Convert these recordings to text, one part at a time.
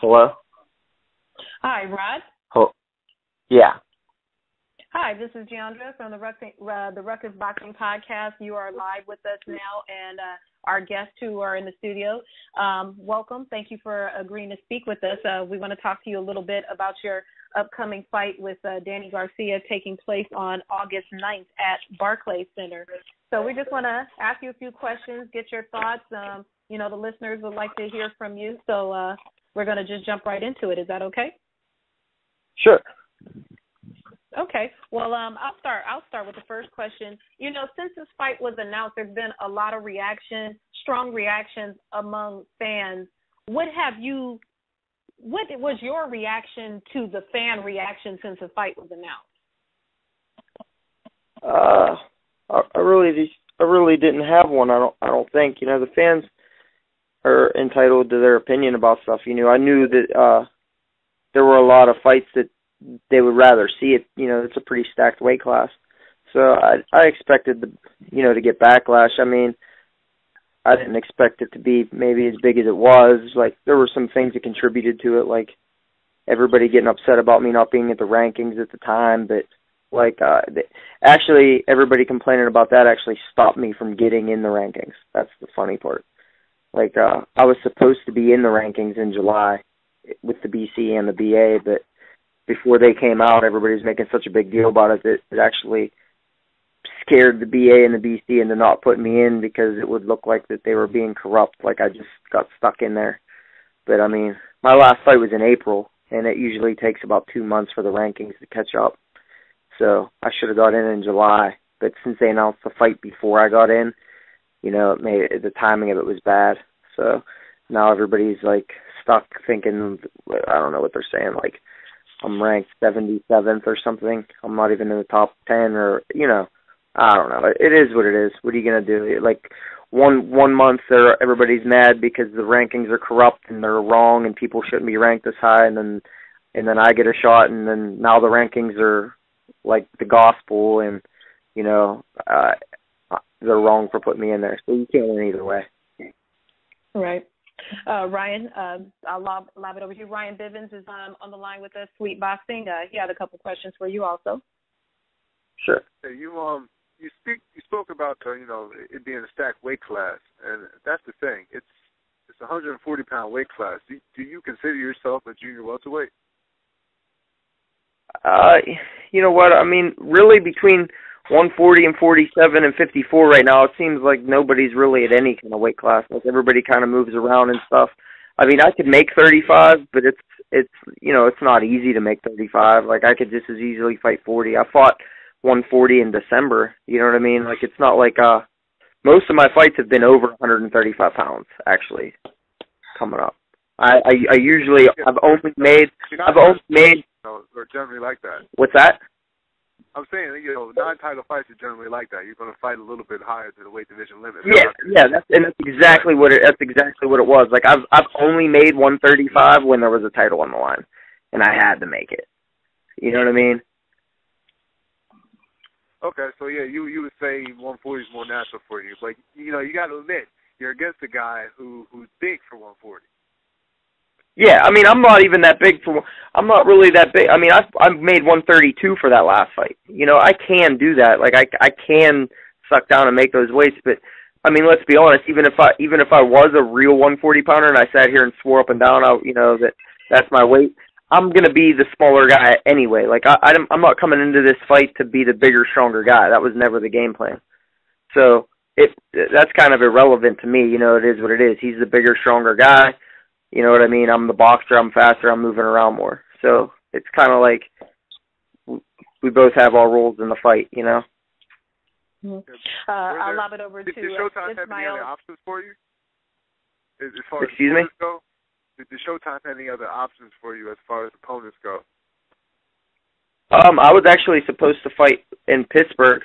Hello? Hi, Rod. Oh, yeah. Hi, this is Deandra from the Ruckus Boxing Podcast. You are live with us now, and our guests who are in the studio, welcome. Thank you for agreeing to speak with us. We want to talk to you a little bit about your upcoming fight with Danny Garcia taking place on August 9th at Barclays Center. So we just want to ask you a few questions, get your thoughts. The listeners would like to hear from you, so we're going to just jump right into it. Is that okay? Sure. Okay. Well, I'll start with the first question. Since this fight was announced, there's been a lot of strong reactions among fans. What was your reaction to the fan reaction since the fight was announced? I really didn't have one. I don't think. The fans are entitled to their opinion about stuff. I knew that there were a lot of fights that they would rather see it. It's a pretty stacked weight class. So I expected to get backlash. I mean, I didn't expect it to be maybe as big as it was. Like, there were some things that contributed to it, like everybody getting upset about me not being at the rankings at the time. But, actually, everybody complaining about that actually stopped me from getting in the rankings. That's the funny part. I was supposed to be in the rankings in July with the BC and the BA, but before they came out, everybody was making such a big deal about it that it actually scared the BA and the BC into not putting me in because it would look like that they were being corrupt, like I just got stuck in there. But, I mean, my last fight was in April, and it usually takes about 2 months for the rankings to catch up. So I should have got in July. But since they announced the fight before I got in, the timing of it was bad. So now everybody's, stuck thinking, I don't know what they're saying, I'm ranked 77th or something. I'm not even in the top 10 or, I don't know. It is what it is. What are you going to do? One month everybody's mad because the rankings are corrupt and they're wrong and people shouldn't be ranked this high, and then I get a shot, and then now the rankings are like the gospel, and, they're wrong for putting me in there. So you can't win either way. Right. Ryan, I'll lob it over to you. Ryan Bivens is on the line with us, Sweet Boxing. He had a couple questions for you also. Sure. Hey, you spoke about it being a stacked weight class, and that's the thing. It's a 140-pound weight class. Do you consider yourself a junior welterweight? You know what? I mean, really between 140 and 47 and 54 right now, it seems like nobody's really at any kind of weight class. Like, everybody kind of moves around and stuff. I mean, I could make 35, but it's not easy to make 35. Like, I could just as easily fight 40. I fought 140 in December. You know what I mean? Like, it's not like most of my fights have been over 135 pounds actually coming up. I've only made. Or generally like that. What's that? I'm saying, non-title fights are generally like that. You're going to fight a little bit higher to the weight division limit. Yeah, that's exactly what it was. Like, I've only made 135 when there was a title on the line, and I had to make it. You know what I mean? Okay, so yeah, you would say 140 is more natural for you, but you got to admit you're against a guy who's big for 140. Yeah, I mean, I'm not even that big I'm not really that big. I mean, I've made 132 for that last fight. I can do that. Like, I can suck down and make those weights. But I mean, let's be honest. Even if I was a real 140 pounder and I sat here and swore up and down, that's my weight, I'm gonna be the smaller guy anyway. Like, I'm not coming into this fight to be the bigger, stronger guy. That was never the game plan. So that's kind of irrelevant to me. It is what it is. He's the bigger, stronger guy. You know what I mean? I'm the boxer. I'm faster. I'm moving around more. So it's kind of like we both have our roles in the fight, Mm-hmm. I'll lob it over to Did Showtime have any other options for you? As far Excuse as me? opponents go? Did the Showtime have any other options for you as far as opponents go? I was actually supposed to fight in Pittsburgh,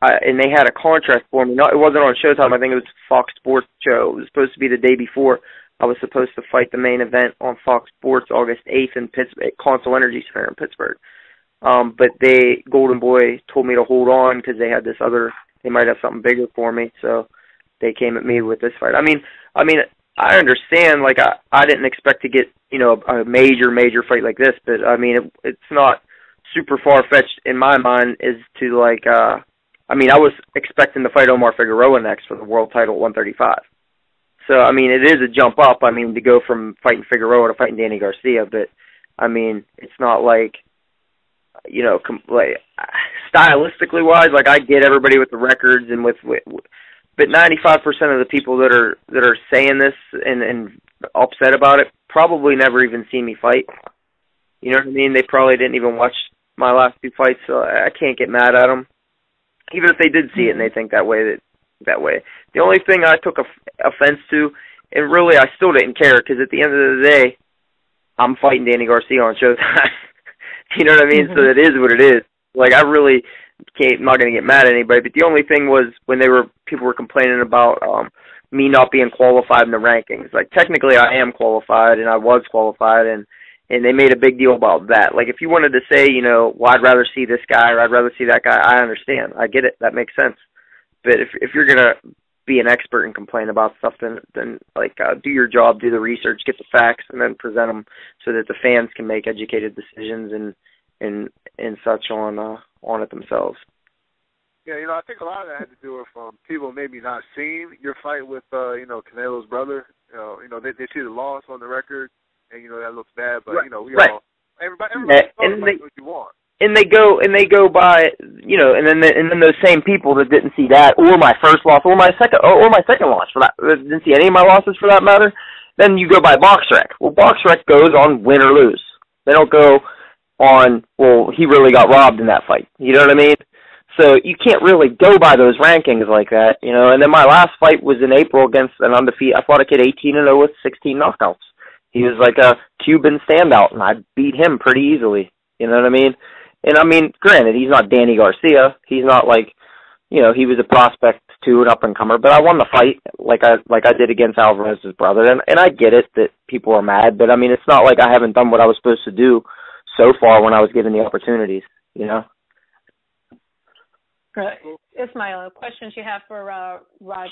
and they had a contract for me. No, it wasn't on Showtime. I think it was Fox Sports show. It was supposed to be the day before. I was supposed to fight the main event on Fox Sports August 8th in Pittsburgh, Console Energy Center in Pittsburgh. But Golden Boy told me to hold on because they had they might have something bigger for me. So they came at me with this fight. I mean, I understand, like, I didn't expect to get a major fight like this. But I mean, it's not super far-fetched in my mind as to like, I mean, I was expecting to fight Omar Figueroa next for the world title at 135. So, I mean, it is a jump up, I mean, to go from fighting Figueroa to fighting Danny Garcia, but, I mean, it's not like, like, stylistically-wise, like, I get everybody with the records and but 95% of the people that are saying this and upset about it probably never even seen me fight. You know what I mean? They probably didn't even watch my last two fights, so I can't get mad at them. Even if they did see it and they think that way. The only thing I took offense to, and really I still didn't care, because at the end of the day, I'm fighting Danny Garcia on Showtime. You know what I mean? So it is what it is. Like, I really I'm not going to get mad at anybody, but the only thing was when people were complaining about me not being qualified in the rankings. Like, technically I am qualified, and I was qualified, and they made a big deal about that. Like, if you wanted to say, well, I'd rather see this guy or I'd rather see that guy, I understand. I get it. That makes sense. But if you're going to be an expert and complain about stuff, then do your job, do the research, get the facts, and then present them so that the fans can make educated decisions and such on it themselves. Yeah, I think a lot of that had to do with people maybe not seeing your fight with Canelo's brother. They see the loss on the record, and that looks bad. But right. all everybody knows what you want. And they go by, and then those same people that didn't see that, or my first loss, or my second loss for that, didn't see any of my losses for that matter. Then you go by BoxRec. Well, BoxRec goes on win or lose. They don't go on, well, he really got robbed in that fight. You know what I mean? So you can't really go by those rankings like that, And then my last fight was in April against an undefeated. I fought a kid 18-0 with 16 knockouts. He was like a Cuban standout, and I beat him pretty easily. You know what I mean? And I mean, granted, he's not Danny Garcia. He's not like, he was a prospect too, an up-and-comer. But I won the fight like I did against Alvarez's brother. And I get it that people are mad. But, I mean, it's not like I haven't done what I was supposed to do so far when I was given the opportunities, Ismail, questions you have for Rod?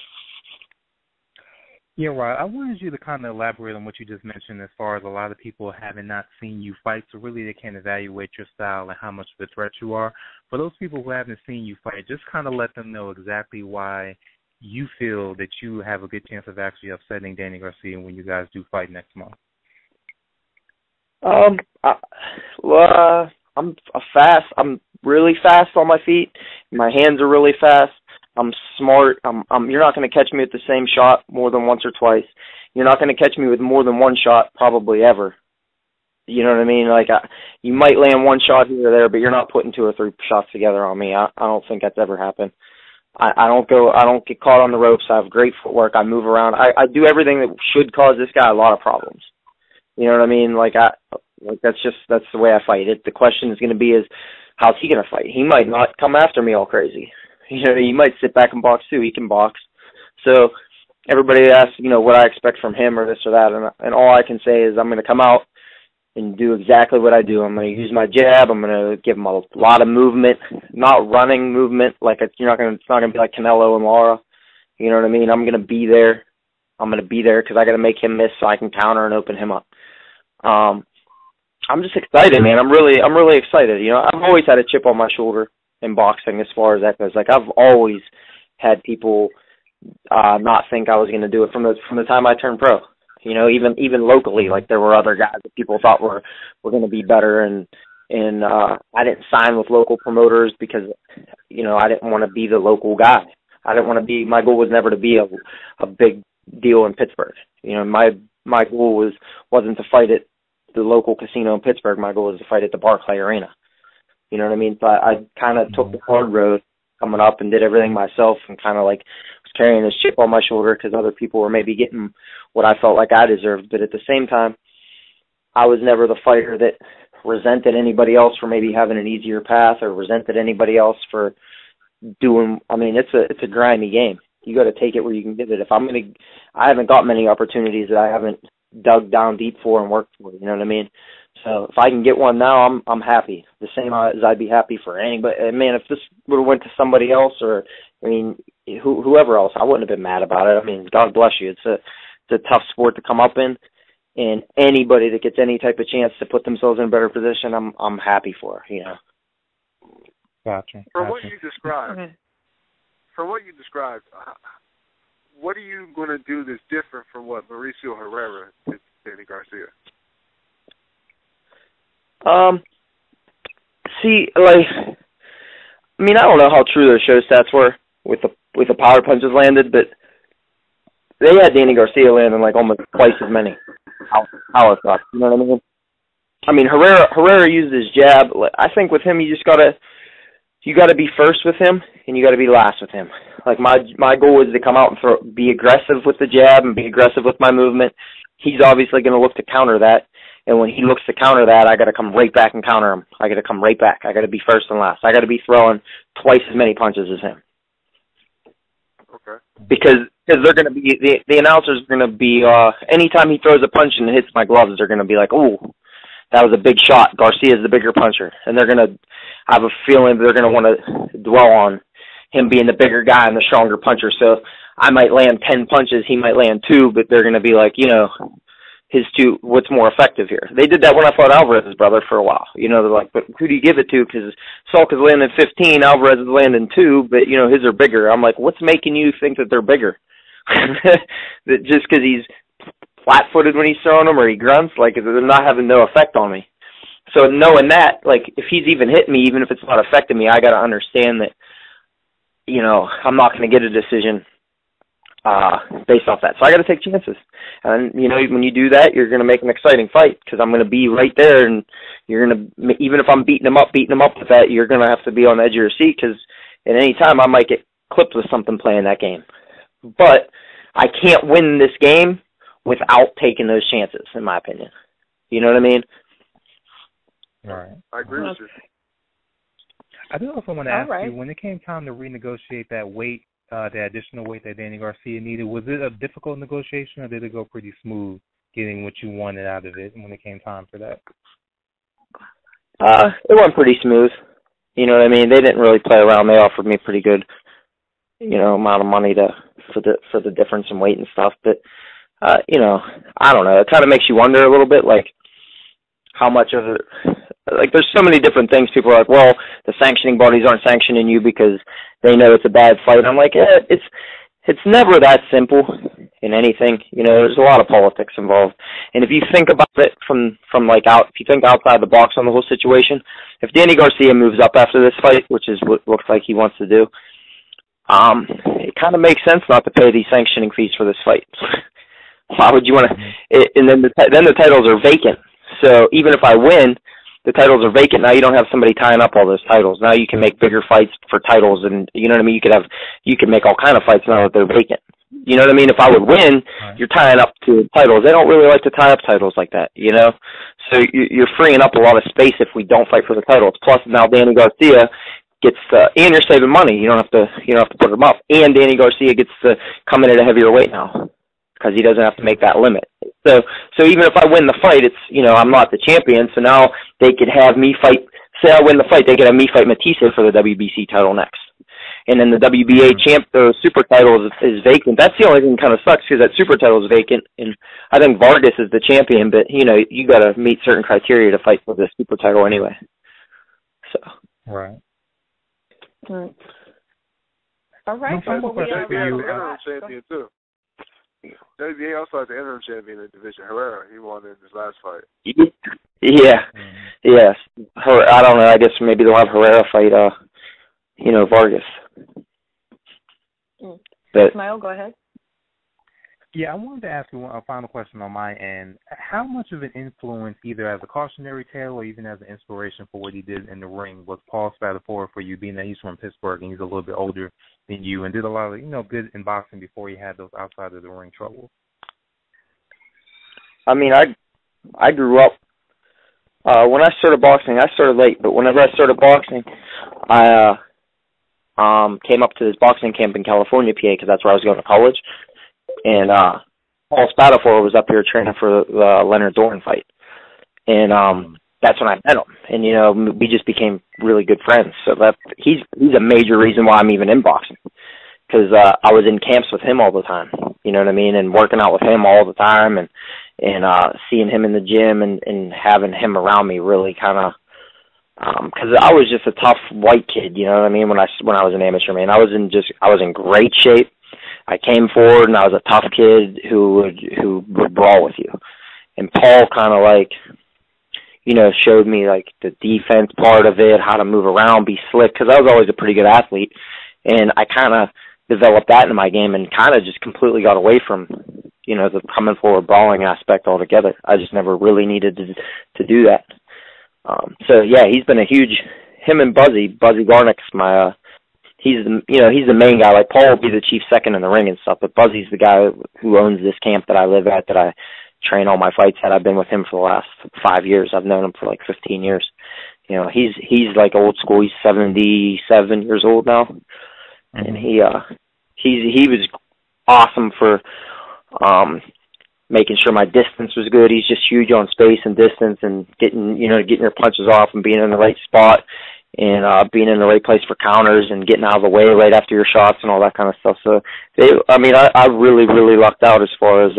Yeah, Rod, I wanted you to kind of elaborate on what you just mentioned as far as a lot of people having not seen you fight, so really they can't evaluate your style and how much of a threat you are. For those people who haven't seen you fight, just kind of let them know exactly why you feel that you have a good chance of actually upsetting Danny Garcia when you guys do fight next month. I'm fast. I'm really fast on my feet. My hands are really fast. I'm smart. You're not going to catch me with the same shot more than once or twice. You're not going to catch me with more than one shot probably ever. You know what I mean? Like, you might land one shot here or there, but you're not putting 2 or 3 shots together on me. I don't think that's ever happened. I don't get caught on the ropes. I have great footwork. I move around. I do everything that should cause this guy a lot of problems. You know what I mean? That's the way I fight. The question is going to be how's he going to fight? He might not come after me all crazy. He might sit back and box too. He can box. So everybody asks, what I expect from him or this or that, and all I can say is I'm going to come out and do exactly what I do. I'm going to use my jab. I'm going to give him a lot of movement, not running movement. It's not going to be like Canelo and Lara. You know what I mean? I'm going to be there. I'm going to be there because I got to make him miss so I can counter and open him up. I'm just excited, man. I'm really excited. I've always had a chip on my shoulder in boxing as far as that goes. I've always had people not think I was going to do it from the time I turned pro. Even locally, there were other guys that people thought were going to be better, and I didn't sign with local promoters because I didn't want to be the local guy. I didn't want to be. My goal was never to be a big deal in Pittsburgh. My goal wasn't to fight at the local casino in Pittsburgh. My goal was to fight at the Barclay Arena. You know what I mean? So I kind of took the hard road coming up and did everything myself, and kind of was carrying this chip on my shoulder because other people were maybe getting what I felt like I deserved. But at the same time, I was never the fighter that resented anybody else for maybe having an easier path or resented anybody else for doing. I mean, it's a grimy game. You got to take it where you can get it. I haven't got many opportunities that I haven't dug down deep for and worked for. You know what I mean? So if I can get one now, I'm happy. The same as I'd be happy for anybody. Man, if this would have went to somebody else or, whoever else, I wouldn't have been mad about it. I mean, God bless you. It's a tough sport to come up in, And anybody that gets any type of chance to put themselves in a better position, I'm happy for, you know. Gotcha. From what you described, what are you going to do that's different from what Mauricio Herrera did to Danny Garcia? See, like, I mean, I don't know how true their show stats were with the power punches landed, but they had Danny Garcia landing like almost twice as many power shots. You know what I mean? I mean, Herrera used his jab. I think with him, you got to be first with him, and you got to be last with him. Like my goal is to come out and be aggressive with the jab and be aggressive with my movement. He's obviously going to look to counter that, and when he looks to counter that, I got to come right back and counter him. I got to come right back. I got to be first and last. I got to be throwing twice as many punches as him. Okay. Because they're going to be the announcers are going to be anytime he throws a punch and hits my gloves, they're going to be like, "Ooh, that was a big shot. Garcia's the bigger puncher," and they're going to have a feeling they're going to want to dwell on him being the bigger guy and the stronger puncher. So I might land 10 punches, he might land 2, but they're going to be like, you know, his 2, what's more effective here? They did that when I fought Alvarez's brother for a while. You know, they're like, but who do you give it to? Because Salka's landing 15, Alvarez is landing 2, but, you know, his are bigger. I'm like, what's making you think that they're bigger? That just because he's flat-footed when he's throwing them or he grunts, like, they're not having no effect on me. So knowing that, like, if he's even hitting me, even if it's not affecting me, I got to understand that, you know, I'm not going to get a decision based off that. So I got to take chances. And, you know, when you do that, you're going to make an exciting fight because I'm going to be right there, and you're going to, even if I'm beating him up with that, you're going to have to be on the edge of your seat because at any time I might get clipped with something playing that game. But I can't win this game without taking those chances, in my opinion. You know what I mean? All right. I agree with you. I do also want to ask you, when it came time to renegotiate that weight, the additional weight that Danny Garcia needed, was it a difficult negotiation or did it go pretty smooth getting what you wanted out of it when it came time for that? It went pretty smooth. You know what I mean? They didn't really play around. They offered me pretty good, you know, amount of money for the difference in weight and stuff. But, you know, I don't know. It kind of makes you wonder a little bit, like, how much of it, like, there's so many different things. People are like, well, the sanctioning bodies aren't sanctioning you because they know it's a bad fight. I'm like, it's never that simple in anything. You know, there's a lot of politics involved. And if you think about it from like if you think outside the box on the whole situation, if Danny Garcia moves up after this fight, which is what looks like he wants to do, it kind of makes sense not to pay these sanctioning fees for this fight. Why would you want to? And then the titles are vacant. So even if I win, the titles are vacant. Now you don't have somebody tying up all those titles. Now you can make bigger fights for titles, and you know what I mean? You can make all kind of fights now that they're vacant. You know what I mean? If I would win, you're tying up to titles. They don't really like to tie up titles like that, you know? So you're freeing up a lot of space if we don't fight for the titles. Plus now Danny Garcia gets and you're saving money. You don't have to put him up. And Danny Garcia gets to come in at a heavier weight now, because he doesn't have to make that limit. So even if I win the fight, it's, you know, I'm not the champion, so now they could have me fight, say I win the fight, they could have me fight Matisse for the WBC title next. And then the WBA the super title is vacant. That's the only thing that kind of sucks, because that super title is vacant, and I think Vargas is the champion, but, you know, you got to meet certain criteria to fight for the super title anyway. So. Right. All right. Champion too. WBA also has the interim champion in the division, Herrera. He won in his last fight. Yeah. Yes. I don't know. I guess maybe they'll have Herrera fight, you know, Vargas. But, Ismael, go ahead. Yeah, I wanted to ask you a final question on my end. How much of an influence, either as a cautionary tale or even as an inspiration for what he did in the ring, was Paul Spadafora for you, being that he's from Pittsburgh and he's a little bit older than you and did a lot of, you know, good in boxing before he had those outside of the ring troubles? I mean, I grew up, when I started boxing, I started late, but whenever I started boxing, I came up to this boxing camp in California, PA, because that's where I was going to college. And Paul Spadafora was up here training for the Leonard Doran fight. And that's when I met him. And, you know, we just became really good friends. So he's a major reason why I'm even in boxing, because I was in camps with him all the time. You know what I mean? And working out with him all the time. And and seeing him in the gym and having him around me really kind of, because I was just a tough white kid, you know what I mean? When I was an amateur, man, I was in great shape. I came forward and I was a tough kid who would brawl with you. And Paul kind of like, you know, showed me like the defense part of it, how to move around, be slick, because I was always a pretty good athlete, and I kind of developed that in my game and kind of just completely got away from, you know, the coming forward brawling aspect altogether. I just never really needed to do that. So yeah, he's been a huge, him and Buzzy Garnick's my, he's the main guy. Like Paul will be the chief second in the ring and stuff, but Buzzy's the guy who owns this camp that I live at, that I train all my fights at. I've been with him for the last 5 years. I've known him for like 15 years. You know, he's like old school. He's 77 years old now, and he was awesome for making sure my distance was good. He's just huge on space and distance and getting your punches off and being in the right spot and being in the right place for counters and getting out of the way right after your shots and all that kind of stuff. So, I really, really lucked out as far as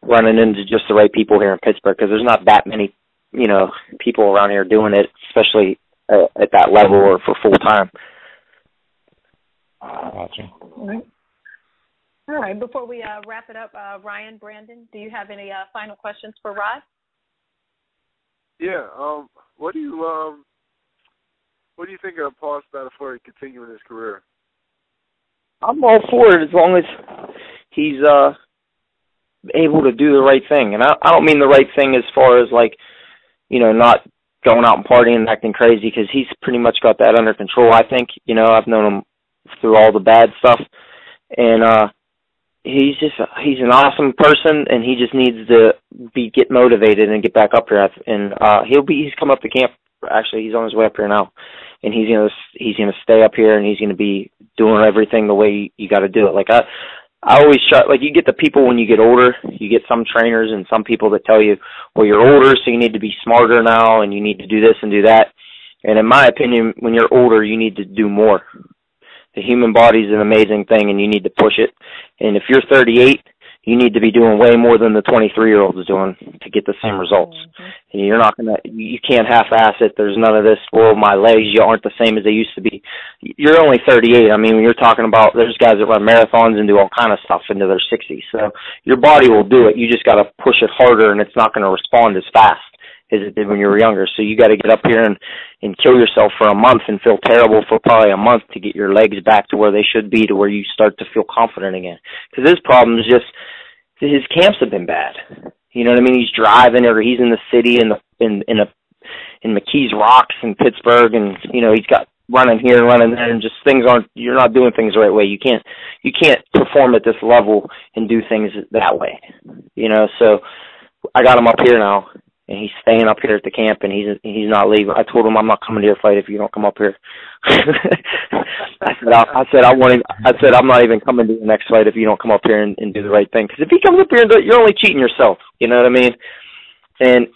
running into just the right people here in Pittsburgh, because there's not that many, you know, people around here doing it, especially at that level or for full time. Gotcha. All right. Before we wrap it up, Ryan, Brandon, do you have any final questions for Rod? Yeah. What do you think of Paul Spadafora continuing his career? I'm all for it as long as he's able to do the right thing. And I don't mean the right thing as far as like, you know, not going out and partying and acting crazy, because he's pretty much got that under control, I think. You know, I've known him through all the bad stuff. And he's an awesome person, and he just needs to get motivated and get back up here. And he's come up to camp. Actually, he's on his way up here now, and he's gonna stay up here, and he's gonna be doing everything the way you got to do it. Like I always try. Like, you get the people when you get older. You get some trainers and some people that tell you, well, you're older, so you need to be smarter now, and you need to do this and do that. And in my opinion, when you're older, you need to do more. The human body is an amazing thing, and you need to push it. And if you're 38, you need to be doing way more than the 23-year-old is doing to get the same results. Mm-hmm. And you can't half-ass it. There's none of this, well, my legs aren't the same as they used to be. You're only 38. I mean, when you're talking about, there's guys that run marathons and do all kind of stuff into their 60s. So your body will do it. You just got to push it harder, and it's not going to respond as fast as it did when you were younger. So you got to get up here and kill yourself for a month and feel terrible for probably a month to get your legs back to where they should be, to where you start to feel confident again. Because his problem is just his camps have been bad. You know what I mean? He's driving, or he's in the city in McKees Rocks in Pittsburgh, and you know, he's got running here and running there, and just you're not doing things the right way. You can't perform at this level and do things that way. You know, so I got him up here now, and he's staying up here at the camp, and he's not leaving. I told him, I'm not coming to your fight if you don't come up here. I said I'm not even coming to the next fight if you don't come up here and do the right thing. Because if he comes up here and you're only cheating yourself. You know what I mean? And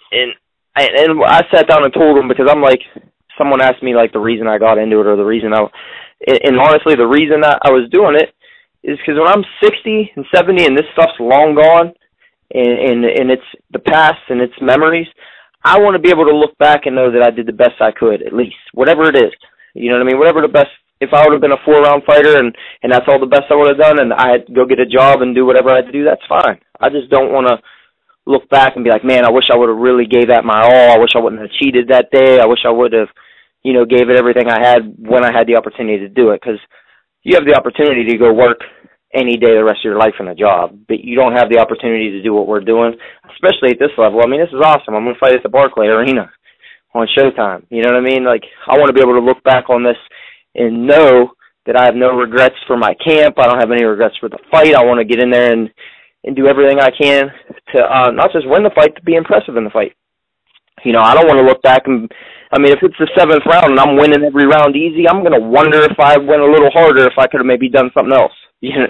I sat down and told him, because I'm like, someone asked me like the reason I got into it, or the reason and honestly the reason that I was doing it is because when I'm 60 and 70 and this stuff's long gone, and it's the past and it's memories, I want to be able to look back and know that I did the best I could, at least, whatever it is. You know what I mean? Whatever the best, if I would have been a 4-round fighter and that's all the best I would have done, and I had to go get a job and do whatever I had to do, that's fine. I just don't want to look back and be like, man, I wish I would have really gave that my all. I wish I wouldn't have cheated that day. I wish I would have, you know, gave it everything I had when I had the opportunity to do it. Because you have the opportunity to go work any day the rest of your life in a job, but you don't have the opportunity to do what we're doing, especially at this level. I mean, this is awesome. I'm going to fight at the Barclay Arena on Showtime. You know what I mean? Like, I want to be able to look back on this and know that I have no regrets for my camp. I don't have any regrets for the fight. I want to get in there and do everything I can to not just win the fight, to be impressive in the fight. You know, I don't want to look back and, I mean, if it's the 7th round and I'm winning every round easy, I'm going to wonder if I went a little harder, if I could have maybe done something else. You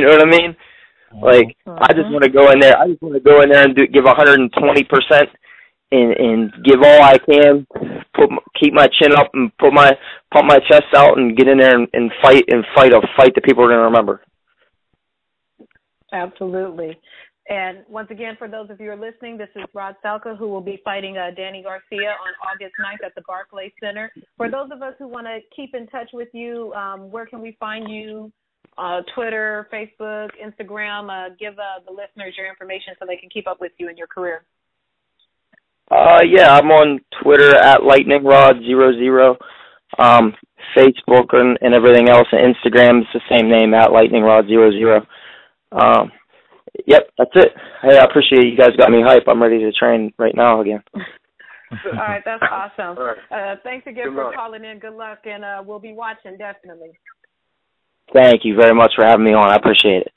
know what I mean? Like, I just want to go in there. I just want to go in there and give 120% and give all I can. Keep my chin up and pump my chest out and get in there and fight a fight that people are going to remember. Absolutely. And once again, for those of you who are listening, this is Rod Salka, who will be fighting Danny Garcia on August 9th at the Barclays Center. For those of us who want to keep in touch with you, where can we find you? Twitter, Facebook, Instagram. Give the listeners your information so they can keep up with you in your career. Yeah, I'm on Twitter at LightningRod00. Facebook and everything else, and Instagram is the same name, at LightningRod00. Yep, that's it. Hey, I appreciate it. You guys got me hype. I'm ready to train right now again. All right, that's awesome. All right. Thanks again for calling in. Good luck, and we'll be watching, definitely. Thank you very much for having me on. I appreciate it.